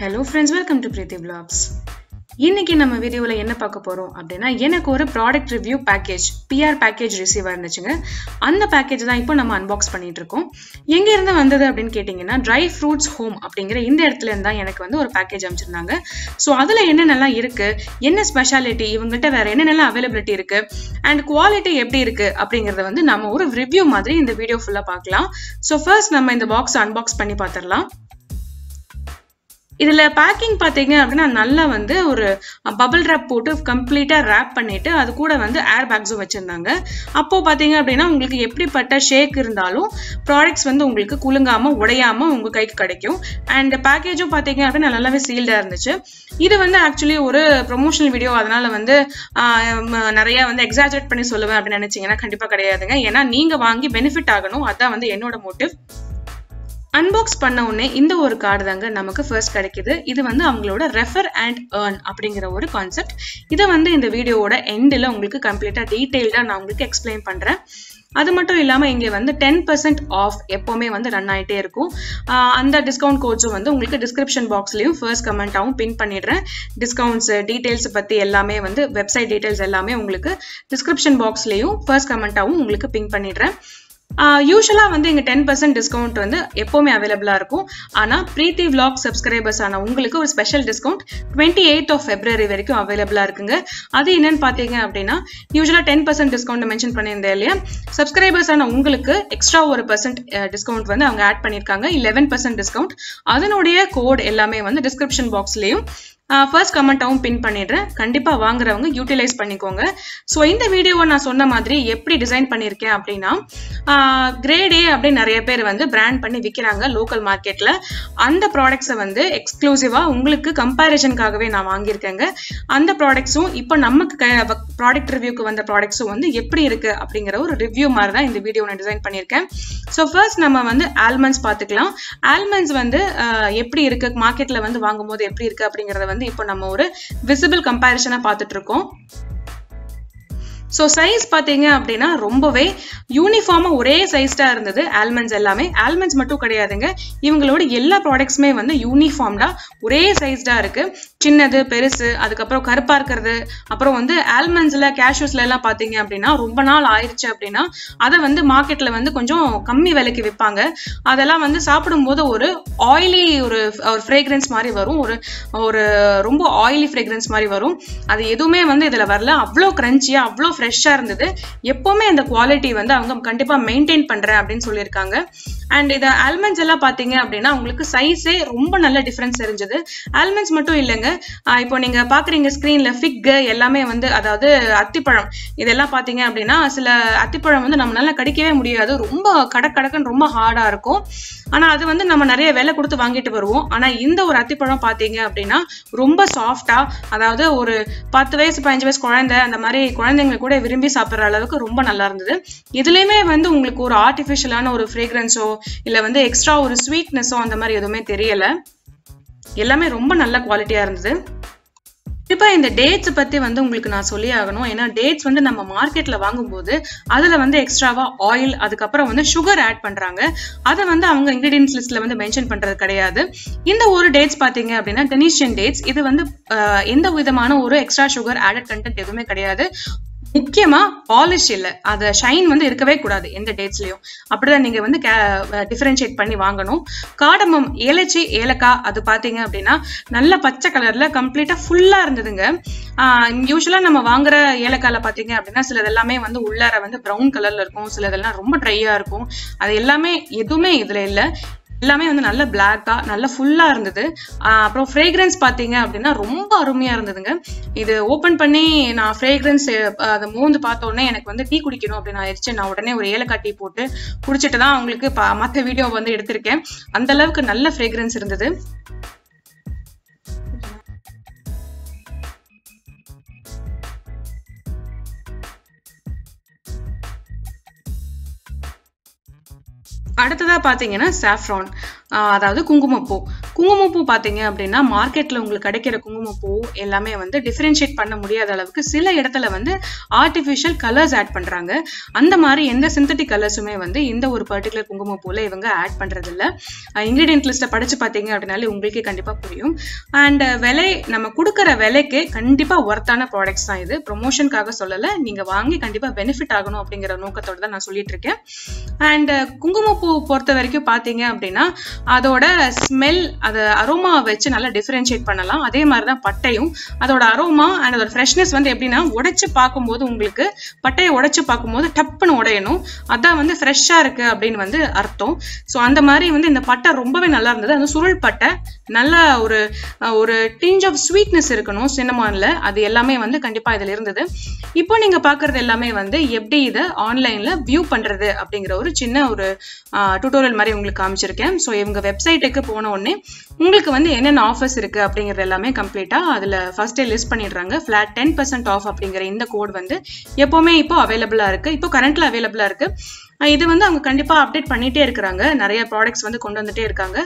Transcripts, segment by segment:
Hello friends, welcome to Preeti Vlogs. இன்னைக்கு நம்ம வீடியோல என்ன பார்க்க போறோம் அப்படினா எனக்கு ஒரு product review package PR package receive ஆயிருந்துச்சுங்க. அந்த பேக்கேஜ் தான் இப்போ நம்ம அன்பாக்ஸ் பண்ணிட்டு இருக்கோம். எங்க இருந்து வந்தது அப்படினு கேட்டிங்கனா Dry Fruits Home அப்படிங்கற இந்த இடத்துல இருந்து தான் எனக்கு வந்து ஒரு பேக்கேஜ் அனுப்பிச்சிருந்தாங்க. சோ அதுல என்னென்னலாம் இருக்கு, என்ன ஸ்பெஷாலிட்டி, இவங்ககிட்ட வேற என்னென்னலாம் அவேலபிலிட்டி இருக்கு and குவாலிட்டி எப்படி இருக்கு அப்படிங்கறத வந்து நம்ம ஒரு ரிவ்யூ மாதிரி இந்த வீடியோ ஃபுல்லா பார்க்கலாம். சோ ஃபர்ஸ்ட் நம்ம இந்த பாக்ஸ் அன்பாக்ஸ் பண்ணி பார்த்தறலாம். இதுல பேக்கிங் பாத்தீங்க அப்படினா நல்லா வந்து ஒரு பபிள் ராப் போட்டு கம்ப்ளீட்டா ராப் பண்ணிட்டு அது கூட வந்து ஏர் பேக்ஸும் வச்சிருந்தாங்க. அப்போ பாத்தீங்க அப்படினா உங்களுக்கு எப்படிப்பட்ட ஷேக் இருந்தாலும் ப்ராடக்ட்ஸ் வந்து உங்களுக்கு குலுங்காம உடையாம உங்க கைக்கு கிடைக்கும். அண்ட் பேக்கேஜும் பாத்தீங்க அப்படினா நல்லாவே சீல்டா இருந்துச்சு. இது வந்து ஆக்சுவலி ஒரு ப்ரொமோஷனல் வீடியோ, அதனால வந்து நிறைய வந்து எக்ஸாஜரேட் பண்ணி சொல்லுவேன் அப்படின்னு நினைச்சீங்கன்னா கண்டிப்பா கிடையாதுங்க. ஏன்னா நீங்க வாங்கி பெனிஃபிட் ஆகணும், அதான் வந்து என்னோட மோட்டிவ். அன்பாக்ஸ் பண்ண உடனே இந்த ஒரு கார்டு தாங்க நமக்கு ஃபர்ஸ்ட் கிடைக்குது. இது வந்து அவங்களோட ரெஃபர் அண்ட் ஏர்ன் அப்படிங்கிற ஒரு கான்செப்ட். இதை வந்து இந்த வீடியோவோட எண்டில் உங்களுக்கு கம்ப்ளீட்டா டீடைல்டா நான் உங்களுக்கு எக்ஸ்பிளைன் பண்றேன். அது மட்டும் இல்லாம இங்க வந்து 10% ஆஃப் எப்பவுமே வந்து ரன் ஆயிட்டே இருக்கும். அந்த டிஸ்கவுண்ட் கோட்ஸும் வந்து உங்களுக்கு டிஸ்கிரிப்ஷன் பாக்ஸ்லயும் ஃபர்ஸ்ட் கமெண்டாவும் பின் பண்ணிடுறேன். டிஸ்கவுண்ட்ஸ் டீடைல்ஸ் பத்தி எல்லாமே வந்து வெப்சைட் டீடைல்ஸ் எல்லாமே உங்களுக்கு டிஸ்கிரிப்ஷன் பாக்ஸ்லயும் ஃபர்ஸ்ட் கமெண்டாவும் உங்களுக்கு பின் பண்ணிடுறேன். யூசுவலா வந்து இங்க 10% டிஸ்கவுண்ட் வந்து எப்பவுமே அவைலபிளா இருக்கும். ஆனா பிரீத்தி vlog சப்ஸ்கிரைபர்ஸ் ஆன உங்களுக்கு ஒரு special discount 28th of February வரைக்கும் அவைலபிளா இருக்குங்க. அது என்னன்னு பாத்தீங்க அப்படின்னா யூசுவலா 10% டிஸ்கவுண்ட் மென்ஷன் பண்ணியிருந்தேன் இல்லையா, சப்ஸ்கிரைபர்ஸ் ஆன உங்களுக்கு எக்ஸ்ட்ரா ஒரு டிஸ்கவுண்ட் வந்து அவங்க ஆட் பண்ணிருக்காங்க. 11% டிஸ்கவுண்ட். அதனுடைய கோட் எல்லாமே வந்து டிஸ்கிரிப்ஷன் பாக்ஸ்லயும் ஃபர்ஸ்ட் கமெண்டாவும் பின் பண்ணிடுறேன். கண்டிப்பா வாங்குறவங்க யூட்டிலைஸ் பண்ணிக்கோங்க. ஸோ இந்த வீடியோவை நான் சொன்ன மாதிரி எப்படி டிசைன் பண்ணியிருக்கேன் அப்படின்னா, கிரேட் ஏ அப்படின்னு நிறைய பேர் வந்து பிராண்ட் பண்ணி விற்கிறாங்க லோக்கல் மார்க்கெட்ல. அந்த ப்ராடக்ட்ஸை வந்து எக்ஸ்க்ளூசிவா உங்களுக்கு கம்பேரிசனுக்காகவே நான் வாங்கியிருக்கேங்க. அந்த ப்ராடக்ட்ஸும் இப்போ நமக்கு ப்ராடக்ட் ரிவ்யூக்கு வந்த ப்ராடக்ட்ஸும் வந்து எப்படி இருக்கு அப்படிங்கிற ஒரு ரிவ்யூ மாதிரி தான் இந்த வீடியோ நான் டிசைன் பண்ணியிருக்கேன். ஸோ ஃபர்ஸ்ட் நம்ம வந்து ஆல்மண்ட்ஸ் பார்த்துக்கலாம். ஆல்மண்ட்ஸ் வந்து எப்படி இருக்கு, மார்க்கெட்ல வந்து வாங்கும் போது எப்படி இருக்கு அப்படிங்கறத வந்து இப்போ நம்ம ஒரு விசிபிள் கம்பேரிசனா பார்த்துட்டு இருக்கோம். ஸோ சைஸ் பார்த்தீங்க அப்படின்னா ரொம்பவே யூனிஃபார்மா ஒரே சைஸ்டா இருந்தது. ஆல்மண்ட்ஸ் எல்லாமே, ஆல்மண்ட்ஸ் மட்டும் கிடையாதுங்க, இவங்களோட எல்லா ப்ராடக்ட்ஸுமே வந்து யூனிஃபார்ம்டா ஒரே சைஸ்டா இருக்கு. சின்னது பெருசு, அதுக்கப்புறம் கருப்பா இருக்கிறது, அப்புறம் வந்து ஆல்மண்ட்ஸ்ல கேஷ்யூஸ்ல எல்லாம் பார்த்தீங்க அப்படின்னா ரொம்ப நாள் ஆயிடுச்சு அப்படின்னா அதை வந்து மார்க்கெட்ல வந்து கொஞ்சம் கம்மி விலைக்கு விற்பாங்க. அதெல்லாம் வந்து சாப்பிடும்போது ஒரு ஆயிலி ஒரு ஃப்ரேக்ரன்ஸ் மாதிரி வரும், ஒரு ரொம்ப ஆயிலி ஃப்ரேக்ரன்ஸ் மாதிரி வரும். அது எதுவுமே வந்து இதுல வரல. அவ்வளோ கிரன்ச்சியா அவ்வளோ ஃப்ரெஷ்ஷா இருந்தது. எப்பவுமே அந்த குவாலிட்டி வந்து அவங்க கண்டிப்பா மெயின்டைன் பண்றேன் அப்படின்னு சொல்லியிருக்காங்க. அண்ட் இது ஆல்மண்ட்ஸ் எல்லாம் பாத்தீங்க அப்படின்னா உங்களுக்கு சைஸே ரொம்ப நல்ல டிஃபரன்ஸ் தெரிஞ்சது. ஆல்மண்ட்ஸ் மட்டும் இல்லைங்க, இப்போ நீங்க பாக்குறீங்க ஸ்கிரீன்ல ஃபிக் எல்லாமே வந்து, அதாவது அத்திப்பழம், இதெல்லாம் பாத்தீங்க அப்படின்னா சில அத்திப்பழம் வந்து நம்மளால கடிக்கவே முடியாது, ரொம்ப கடக்குன்னு ரொம்ப ஹார்டா இருக்கும். ஆனா அது வந்து நம்ம நிறைய விலை கொடுத்து வாங்கிட்டு வருவோம். ஆனா இந்த ஒரு அத்திப்பழம் பாத்தீங்க அப்படின்னா ரொம்ப சாஃப்டா, அதாவது ஒரு 10 வயசு 15 வயசு குழந்தை அந்த மாதிரி குழந்தைங்க கூட விரும்பி சாப்பிடுற அளவுக்கு ரொம்ப நல்லா இருந்தது. இதுலயுமே வந்து உங்களுக்கு ஒரு ஆர்டிபிஷியலான ஒரு ஃப்ரேக்ரன்ஸோ இல்ல வந்து எக்ஸ்ட்ரா ஒரு ஸ்வீட்னஸோ அந்த மாதிரி எதுவுமே தெரியல. எல்லாமே ரொம்ப நல்ல குவாலிட்டியா இருந்தது. இப்ப இந்த டேட்ஸ் பத்தி வந்து உங்களுக்கு நான் சொல்லி ஆகணும். ஏன்னா டேட்ஸ் வந்து நம்ம மார்க்கெட்ல வாங்கும்போது அதுல வந்து எக்ஸ்ட்ராவா ஆயில், அதுக்கப்புறம் வந்து சுகர் ஆட் பண்றாங்க. அதை வந்து அவங்க இன்கிரீடியன்ஸ் லிஸ்ட்ல வந்து மென்ஷன் பண்றது கிடையாது. இந்த ஒரு டேட்ஸ் பாத்தீங்க அப்படின்னா டெனிஷியன் டேட்ஸ், இது வந்து எந்த விதமான ஒரு எக்ஸ்ட்ரா சுகர் ஆடட் கண்டென்ட் எதுவுமே கிடையாது. முக்கியமா பாலிஷ் இல்ல, அத ஷைன் வந்து இருக்கவே கூடாது எந்த டேட்ஸ்லயும். அப்படிதான் நீங்க வந்து டிஃபரன்ஷியேட் பண்ணி வாங்கணும். காடமம், ஏலச்சி, ஏலக்காய், அது பாத்தீங்க அப்படின்னா நல்ல பச்சை கலர்ல கம்ப்ளீட்டா ஃபுல்லா இருந்ததுங்க. யூஸ்வலா நம்ம வாங்குற ஏலக்காயில பாத்தீங்க அப்படின்னா சிலது எல்லாமே வந்து உள்ளார வந்து ப்ரௌன் கலர்ல இருக்கும், சிலதெல்லாம் ரொம்ப ட்ரையா இருக்கும். அது எல்லாமே எதுவுமே இதுல இல்ல, எல்லாமே வந்து நல்ல பிளாக்கா நல்ல ஃபுல்லா இருந்தது. அப்புறம் ஃப்ரேக்ரன்ஸ் பாத்தீங்க அப்படின்னா ரொம்ப அருமையா இருந்ததுங்க. இது ஓபன் பண்ணி நான் ஃப்ரேக்ரன்ஸ் அதை மோந்து பார்த்த உடனே எனக்கு வந்து டீ குடிக்கணும் அப்படின்னு ஆயிடுச்சு. நான் உடனே ஒரு ஏலக்காய் டீ போட்டு குடிச்சிட்டு தான் உங்களுக்கு மற்ற வீடியோ வந்து எடுத்திருக்கேன். அந்த அளவுக்கு நல்ல ஃப்ரேக்ரன்ஸ் இருந்தது. அடுத்ததா பாத்தீங்கன்னா சாஃப்ரான், அதாவது குங்குமப்பூ. குங்குமப்பூ பாத்தீங்க அப்படின்னா மார்க்கெட்ல உங்களுக்கு கிடைக்கிற குங்குமப்பூ எல்லாமே வந்து டிஃபரன்ஷியேட் பண்ண முடியாத அளவுக்கு சில இடத்துல வந்து ஆர்டிஃபிஷியல் கலர்ஸ் ஆட் பண்றாங்க. அந்த மாதிரி எந்த சிந்தட்டிக் கலர்ஸுமே வந்து இந்த ஒரு பர்டிகுலர் குங்குமப்பூல இவங்க ஆட் பண்றது இல்ல. இன்கிரீடியன்ட் லிஸ்ட்டை படிச்சு பாத்தீங்க அப்படின்னாலே உங்களுக்கே கண்டிப்பா புரியும். அண்ட் விலை, நம்ம கொடுக்குற விலைக்கு கண்டிப்பா ஒர்த்தான ப்ராடக்ட்ஸ் தான் இது. ப்ரொமோஷனுக்காக சொல்லல, நீங்க வாங்கி கண்டிப்பா பெனிஃபிட் ஆகணும் அப்படிங்கிற நோக்கத்தோட தான் நான் சொல்லிட்டு இருக்கேன். அண்ட் குங்குமப்பூ பொறுத்த வரைக்கும் பாத்தீங்க அப்படின்னா அதோட ஸ்மெல், அது அரோமா வச்சு நல்லா டிஃபரன்ஷியேட் பண்ணலாம். அதே மாதிரிதான் பட்டையும், அதோட அரோமா அண்ட் அதோட ஃப்ரெஷ்னஸ் வந்து எப்படின்னா உடைச்சு பார்க்கும்போது உங்களுக்கு பட்டையை உடைச்சு பார்க்கும்போது டப்புன்னு உடையணும், அதான் வந்து ஃப்ரெஷ்ஷா இருக்கு அப்படின்னு வந்து அர்த்தம். ஸோ அந்த மாதிரி வந்து இந்த பட்டை ரொம்பவே நல்லா இருந்தது. அந்த சுருள் பட்டை நல்ல ஒரு டிஞ்ச் ஆஃப் ஸ்வீட்னஸ் இருக்கணும் சின்னமான்ல, அது எல்லாமே வந்து கண்டிப்பா இதுல இருந்தது. இப்போ நீங்க பாக்குறது எல்லாமே வந்து எப்படி இதை ஆன்லைன்ல வியூ பண்றது அப்படிங்கிற ஒரு சின்ன ஒரு டியூட்டோரியல் மாதிரி உங்களுக்கு காமிச்சிருக்கேன். ஸோ இவங்க வெப்சைட்டுக்கு போன உடனே உங்களுக்கு வந்து என்னென்ன ஆஃபர்ஸ் இருக்கு அப்படிங்கிறது எல்லாமே கம்ப்ளீட்டா அதுல ஃபர்ஸ்டே லிஸ்ட் பண்ணிடுறாங்க. ஃபிளாட் 10% ஆஃப் அப்படிங்கிற இந்த கோட் வந்து எப்பவுமே இப்போ அவைலபிளா இருக்கு, இப்போ கரண்ட்ல அவைலபிளா இருக்கு. இது வந்து அவங்க கண்டிப்பா அப்டேட் பண்ணிட்டே இருக்கிறாங்க, நிறைய ப்ராடக்ட்ஸ் வந்து கொண்டு வந்துட்டே இருக்காங்க.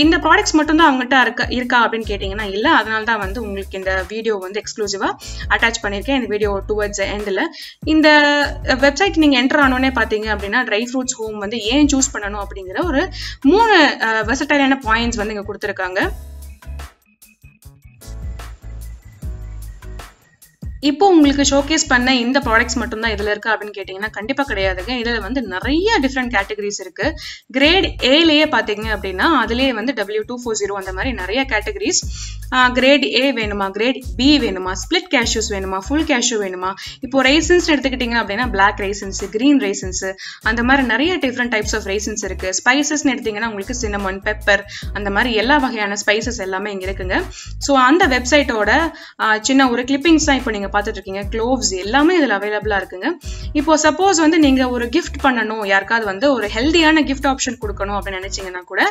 இந்த ப்ராடக்ட்ஸ் மட்டும் தான் அவங்ககிட்ட இருக்கா அப்படின்னு கேட்டீங்கன்னா இல்ல. அதனால தான் வந்து உங்களுக்கு இந்த வீடியோ வந்து எக்ஸ்க்ளூசிவா அட்டாச் பண்ணியிருக்கேன். இந்த வீடியோ டுவர்ட்ஸ் எண்ட்ல இந்த வெப்சைட் நீங்க என்டர் ஆனோடனே பாத்தீங்க அப்படின்னா ட்ரை ஃப்ரூட்ஸ் ஹோம் வந்து ஏன் சூஸ் பண்ணணும் அப்படிங்கிற ஒரு 3 வெர்சடைலான பாயிண்ட்ஸ் வந்து இங்க கொடுத்துருக்காங்க. இப்போ உங்களுக்கு ஷோகேஸ் பண்ண இந்த ப்ராடக்ட்ஸ் மட்டும் தான் இதுல இருக்கு அப்படின்னு கேட்டீங்கன்னா கண்டிப்பா கிடையாதுங்க. இதுல வந்து நிறைய டிஃப்ரெண்ட் கேட்டகரிஸ் இருக்கு. கிரேட் ஏலயே பாத்தீங்க அப்படின்னா அதுலயே வந்து W240 அந்த மாதிரி நிறைய கேட்டகரிஸ். கிரேட் ஏ வேணுமா, கிரேட் பி வேணுமா, ஸ்பிளிட் கேஷ்யூஸ் வேணுமா, ஃபுல் கேஷ்யூ வேணுமா, இப்போ ரைசன்ஸ் எடுத்துக்கிட்டீங்க அப்படின்னா பிளாக் ரைசன்ஸ், கிரீன் ரைசன்ஸ், அந்த மாதிரி நிறைய டிஃப்ரெண்ட் டைப்ஸ் ஆஃப் ரைசன்ஸ் இருக்கு. ஸ்பைசஸ் எடுத்தீங்கன்னா உங்களுக்கு சின்னமன், பெப்பர், அந்த மாதிரி எல்லா வகையான ஸ்பைசஸ் எல்லாமே இங்க இருக்குங்க. ஸோ அந்த வெப்சைட்டோட சின்ன ஒரு கிளிப்பிங்ஸ் தான் இப்போ நீங்க பார்த்துட்டு இருக்கீங்க. க்ளோவ்ஸ் எல்லாமே இதுல அவைலபிளா இருக்குங்க. இப்போ சப்போஸ் வந்து நீங்க ஒரு கிஃப்ட் பண்ணணும், யாருக்காவது வந்து ஒரு ஹெல்தியான கிஃப்ட் ஆப்ஷன் கொடுக்கணும் அப்படின்னு நினைச்சீங்கன்னா கூட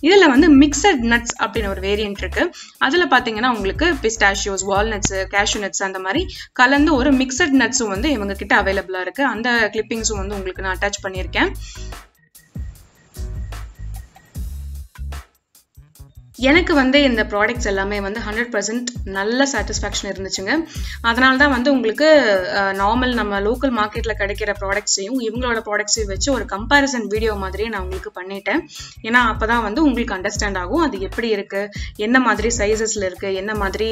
இதுல வந்து மிக்சட் நட்ஸ் அப்படின்னு ஒரு வேரியன்ட் இருக்கு. அதுல பாத்தீங்கன்னா உங்களுக்கு பிஸ்டாஷியோஸ், வால்நட்ஸ், கேஷ்யூ நட்ஸ் அந்த மாதிரி கலந்து ஒரு மிக்சட் நட்ஸும் வந்து இவங்க கிட்ட அவைலபிளா இருக்கு. அந்த கிளிப்பிங்ஸும் வந்து உங்களுக்கு நான் அட்டாச் பண்ணியிருக்கேன். எனக்கு வந்து இந்த ப்ராடக்ட்ஸ் எல்லாமே வந்து 100% நல்ல சாட்டிஸ்ஃபேக்ஷன் இருந்துச்சுங்க. அதனால தான் வந்து உங்களுக்கு நார்மல் நம்ம லோக்கல் மார்க்கெட்டில் கிடைக்கிற ப்ராடக்ட்ஸையும் இவங்களோட ப்ராடக்ட்ஸையும் வச்சு ஒரு கம்பேரிசன் வீடியோ மாதிரியே நான் உங்களுக்கு பண்ணிட்டேன். ஏன்னா அப்போ தான் வந்து உங்களுக்கு அண்டர்ஸ்டாண்ட் ஆகும் அது எப்படி இருக்குது, என்ன மாதிரி சைஸஸில் இருக்குது, என்ன மாதிரி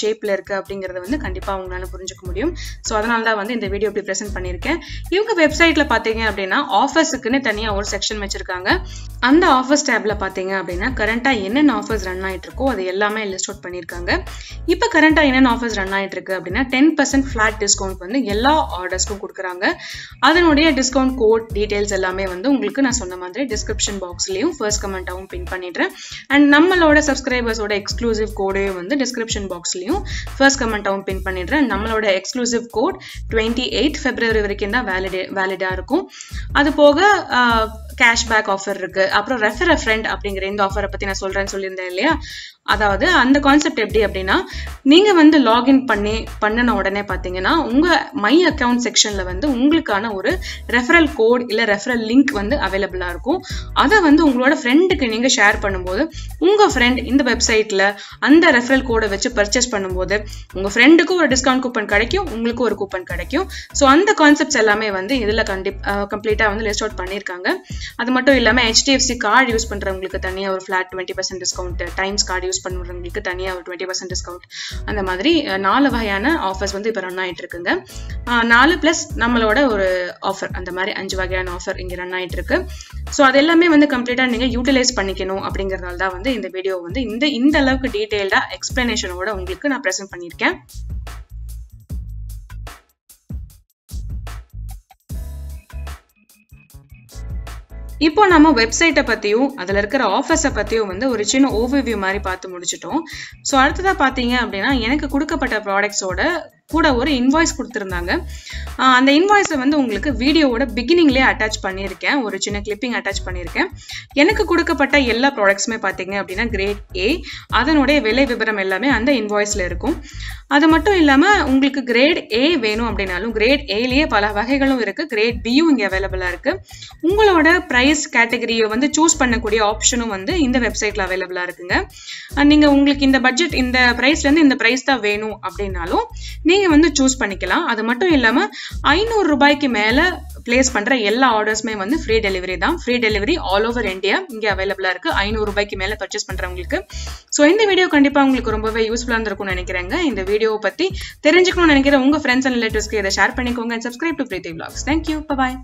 ஷேப்பில் இருக்குது அப்படிங்கிறத வந்து கண்டிப்பாக உங்களால் புரிஞ்சுக்க முடியும். ஸோ அதனால தான் வந்து இந்த வீடியோ இப்படி ப்ரெசென்ட் பண்ணியிருக்கேன். இவங்க வெப்சைட்டில் பார்த்தீங்க அப்படின்னா ஆஃபர்ஸுக்குன்னு தனியாக ஒரு செக்ஷன் வச்சுருக்காங்க. அந்த ஆஃபர்ஸ் டேப்ல பார்த்தீங்க அப்படின்னா கரண்ட்டாக என்னென்ன ஆஃபர்ஸ் ரன் ஆயிட்டு இருக்கோ அது எல்லாமே லிஸ்ட் அவுட் பண்ணியிருக்காங்க. இப்போ கரண்டா என்னென்ன ஆஃபர்ஸ் ரன் ஆயிட்டு இருக்கு அப்படின்னா 10% ஃபிளாட் டிஸ்கவுண்ட் வந்து எல்லா ஆர்டர்ஸ்க்கும் கொடுக்குறாங்க. அதனுடைய டிஸ்கவுண்ட் கோட் டீடைல்ஸ் எல்லாமே வந்து உங்களுக்கு நான் சொன்ன மாதிரி டிஸ்கிரிப்ஷன் பாக்ஸ்லயும் ஃபர்ஸ்ட் கமெண்டாவும் பின் பண்ணிடுறேன். அண்ட் நம்மளோட சப்ஸ்கிரைபர்ஸோட எக்ஸ்க்ளூசிவ் கோடையும் வந்து டிஸ்கிரிப்ஷன் பாக்ஸ்லயும் ஃபர்ஸ்ட் கமெண்டாவும் பின் பண்ணிடுறேன். நம்மளோட எக்ஸ்க்ளூசிவ் கோட் 28 February வரைக்கும் தான் வேலிடா இருக்கும். அது போக கேஷ்பேக் ஆஃபர் இருக்கு. அப்புறம் ரெஃபர் அ ஃப்ரெண்ட் அப்படிங்கிற இந்த ஆஃபரை பத்தி நான் சொல்றேன்னு சொல்லியிருந்தேன் இல்லையா. அதாவது அந்த கான்செப்ட் எப்படி அப்படின்னா நீங்க வந்து லாகின் பண்ணின உடனே பாத்தீங்கன்னா உங்க மை அக்கவுண்ட் செக்ஷன்ல வந்து உங்களுக்கான ஒரு ரெஃபரல் கோட் இல்ல ரெஃபரல் லிங்க் வந்து அவைலபிளா இருக்கும். அதை வந்து உங்களோட ஃப்ரெண்டுக்கு நீங்க ஷேர் பண்ணும்போது உங்க ஃப்ரெண்ட் இந்த வெப்சைட்ல அந்த ரெஃபரல் கோடை வச்சு பர்ச்சேஸ் பண்ணும்போது உங்க ஃப்ரெண்டுக்கும் ஒரு டிஸ்கவுண்ட் கூப்பன் கிடைக்கும், உங்களுக்கு ஒரு கூப்பன் கிடைக்கும். ஸோ அந்த கான்செப்ட்ஸ் எல்லாமே வந்து இதுல கம்ப்ளீட்டா வந்து லிஸ்ட் அவுட் பண்ணியிருக்காங்க. அது மட்டும் இல்லாம HDFC கார்டு யூஸ் பண்றவங்களுக்கு தனியா ஒரு flat 20% discount, times card use பண்றவங்களுக்கு தனியா ஒரு 20% டிஸ்கவுண்ட், அந்த மாதிரி 4 வகையான ஆஃபர்ஸ் வந்து இப்ப ரன் ஆயிட்டு இருக்குங்க. 4+ நம்மளோட ஒரு ஆஃபர், அந்த மாதிரி 5 வகையான ஆஃபர் இங்க ரன் ஆயிட்டு இருக்கு. ஸோ அது எல்லாமே வந்து கம்ப்ளீட்டா நீங்க யூட்டிலைஸ் பண்ணிக்கணும் அப்படிங்கறதால தான் வந்து இந்த வீடியோ வந்து இந்த அளவுக்கு டீடைல்டா எக்ஸ்பிளனேஷனோட உங்களுக்கு நான் ப்ரெசென்ட் பண்ணியிருக்கேன். இப்போ நம்ம வெப்சைட்டை பத்தியும் அதுல இருக்கிற ஆஃபர்ஸை பத்தியும் வந்து ஒரு சின்ன ஓவர்வியூ மாதிரி பார்த்து முடிச்சிட்டோம். ஸோ அடுத்ததா பாத்தீங்க அப்படின்னா எனக்கு கொடுக்கப்பட்ட ப்ராடக்ட்ஸோட கூட ஒரு இன்வாய்ஸ் கொடுத்துருந்தாங்க. அந்த இன்வாய்ஸை வந்து உங்களுக்கு வீடியோவோட பிகினிங்லேயே அட்டாச் பண்ணியிருக்கேன், ஒரு சின்ன கிளிப்பிங் அட்டாச் பண்ணியிருக்கேன். எனக்கு கொடுக்கப்பட்ட எல்லா ப்ராடக்ட்ஸுமே பார்த்தீங்க அப்படின்னா கிரேட் ஏ, அதனுடைய விலை விவரம் எல்லாமே அந்த இன்வாய்ஸில் இருக்கும். அது மட்டும் இல்லாமல் உங்களுக்கு கிரேட் ஏ வேணும் அப்படின்னாலும் கிரேட் ஏலேயே பல வகைகளும் இருக்குது, கிரேட் பியும் இங்கே அவைலபிளாக இருக்குது. உங்களோட ப்ரைஸ் கேட்டகரியை வந்து சூஸ் பண்ணக்கூடிய ஆப்ஷனும் வந்து இந்த வெப்சைட்டில் அவைலபிளாக இருக்குங்க. நீங்கள் உங்களுக்கு இந்த பட்ஜெட், இந்த ப்ரைஸ்லேருந்து இந்த ப்ரைஸ் தான் வேணும் அப்படின்னாலும் நீங்கள் வந்து சூஸ் பண்ணிக்கலாம். அது மட்டும் இல்லாமல் 500 ரூபாய்க்கு மேலே பிளேஸ் பண்ணுற எல்லா ஆர்டர்ஸுமே வந்து ஃப்ரீ டெலிவரி தான். Free delivery all over India இங்கே அவைலபிளாக இருக்குது 500 ரூபாய்க்கு மேலே பர்ச்சேஸ் பண்ணுறவங்களுக்கு. ஸோ இந்த வீடியோ கண்டிப்பாக உங்களுக்கு ரொம்பவே யூஸ்ஃபுல்லாக இருந்திருக்கும்னு நினைக்கிறேங்க. இந்த வீடியோவை பற்றி தெரிஞ்சுக்கணும்னு நினைக்கிற உங்கள் ஃப்ரெண்ட்ஸ் அண்ட் ரிலேட்டிவ்ஸ்க்கு இதை ஷேர் பண்ணிக்கோங்க. Subscribe to Preethi vlogs. Thank you. Bye bye.